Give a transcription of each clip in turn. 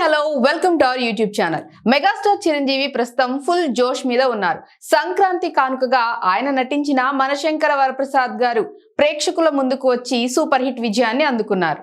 Hello welcome to our YouTube channel. Megastar Chiranjeevi ప్రస్తుతం full జోష్ మీద ఉన్నారు. సంక్రాంతి కానుకగా ఆయన నటించిన మనశంకర వరప్రసాద్ గారు ప్రేక్షకుల ముందుకు వచ్చి సూపర్ హిట్ విజయాన్ని అందుకున్నారు.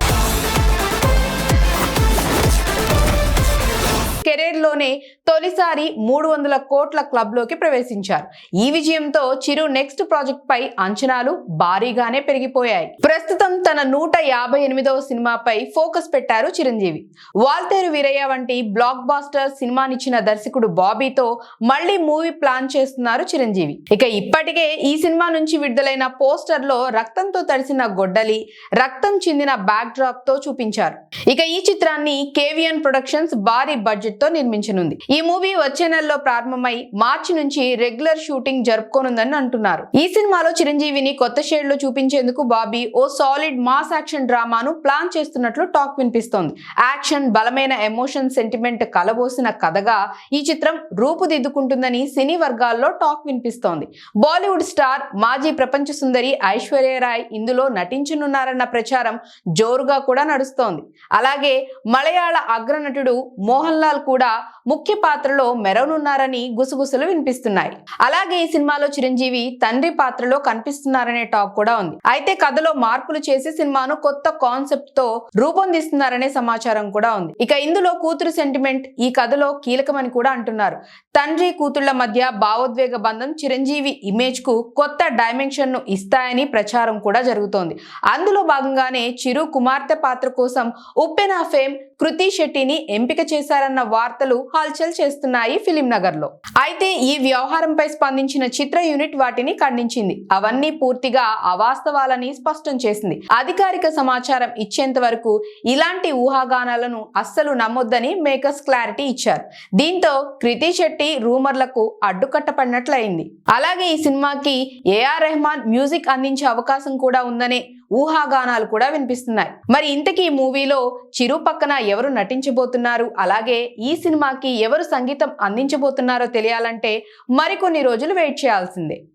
కెరీర్ లోనే తొలిసారి 300 కోట్ల క్లబ్ లోకి ప్రవేశించారు. ఈ విజయంతో చిరు నెక్స్ట్ ప్రాజెక్ట్ పై అంచనాలు భారీగానే పెరిగిపోయాయి. ప్రస్తుతం తన 158వ సినిమాపై ఫోకస్ పెట్టారు చిరంజీవి. వాల్తేరు వీరయ్య వంటి బ్లాక్ బాస్టర్ సినిమానిచ్చిన దర్శకుడు బాబీతో మళ్లీ మూవీ ప్లాన్ చేస్తున్నారు చిరంజీవి. ఇక ఇప్పటికే ఈ సినిమా నుంచి విడుదలైన పోస్టర్ లో రక్తంతో తడిసిన గొడ్డలి, రక్తం చిందిన బ్యాక్ డ్రాప్ తో చూపించారు. ఇక ఈ చిత్రాన్ని కేవిఎన్ ప్రొడక్షన్స్ భారీ బడ్జెట్ తో నిర్మించనుంది. ఈ మూవీ వచ్చే నెలలో ప్రారంభమై మార్చి నుంచి రెగ్యులర్ షూటింగ్ జరుపుకోనుందని అంటున్నారు. ఈ సినిమాలో చిరంజీవిని కొత్త షేడ్ లో చూపించేందుకు బాబీ ఓ సాలిడ్ మాస్ యాక్షన్ డ్రామాను ప్లాన్ చేస్తున్నట్లు టాక్ వినిపిస్తోంది. యాక్షన్, బలమైన ఎమోషన్, సెంటిమెంట్ కలబోసిన కథగా ఈ చిత్రం రూపుదిద్దుకుంటుందని సినీ వర్గాల్లో టాక్ వినిపిస్తోంది. బాలీవుడ్ స్టార్, మాజీ ప్రపంచ సుందరి ఐశ్వర్యరాయ్ ఇందులో నటించనున్నారన్న ప్రచారం జోరుగా కూడా నడుస్తోంది. అలాగే మలయాళ అగ్రనటుడు మోహన్ లాల్ కూడా ముఖ్య పాత్రలో మెరవనున్నారని గుసగుసలు వినిపిస్తున్నాయి. అలాగే ఈ సినిమాలో చిరంజీవి తండ్రి పాత్రలో కనిపిస్తున్నారనే టాక్ కూడా ఉంది. అయితే కథలో మార్పులు చేసి సినిమాను కొత్త కాన్సెప్ట్ తో రూపొందిస్తున్నారనే సమాచారం కూడా ఉంది. ఇక ఇందులో కూతురు సెంటిమెంట్ ఈ కథలో కీలకమని కూడా అంటున్నారు. తండ్రి కూతుళ్ల మధ్య భావోద్వేగ బంధం చిరంజీవి ఇమేజ్ కు కొత్త డైమెన్షన్ ను ఇస్తాయని ప్రచారం కూడా జరుగుతోంది. అందులో భాగంగానే చిరు కుమార్తె పాత్ర కోసం ఉప్పెన ఫేమ్ కృతి శెట్టిని ఎంపిక చేశారన్న వార్తలు హల్చల్ చేస్తున్నాయి ఫిలిం నగర్ లో. అయితే ఈ వ్యవహారంపై స్పందించిన చిత్ర యూనిట్ వాటిని ఖండించింది. అవన్నీ పూర్తిగా అవాస్తవాలని స్పష్టం చేసింది. అధికారిక సమాచారం ఇచ్చేంత వరకు ఇలాంటి ఊహాగానాలను అస్సలు నమ్మొద్దని మేకర్స్ క్లారిటీ ఇచ్చారు. దీంతో కృతి శెట్టి రూమర్లకు అడ్డుకట్టపడినట్లయింది. అలాగే ఈ సినిమాకి ఏఆర్ రెహమాన్ మ్యూజిక్ అందించే అవకాశం కూడా ఉందనే ఊహాగానాలు కూడా వినిపిస్తున్నాయి. మరి ఇంతకీ ఈ మూవీలో చిరు పక్కన ఎవరు నటించబోతున్నారు, అలాగే ఈ సినిమాకి ఎవరు సంగీతం అందించబోతున్నారో తెలియాలంటే మరికొన్ని రోజులు వెయిట్ చేయాల్సిందే.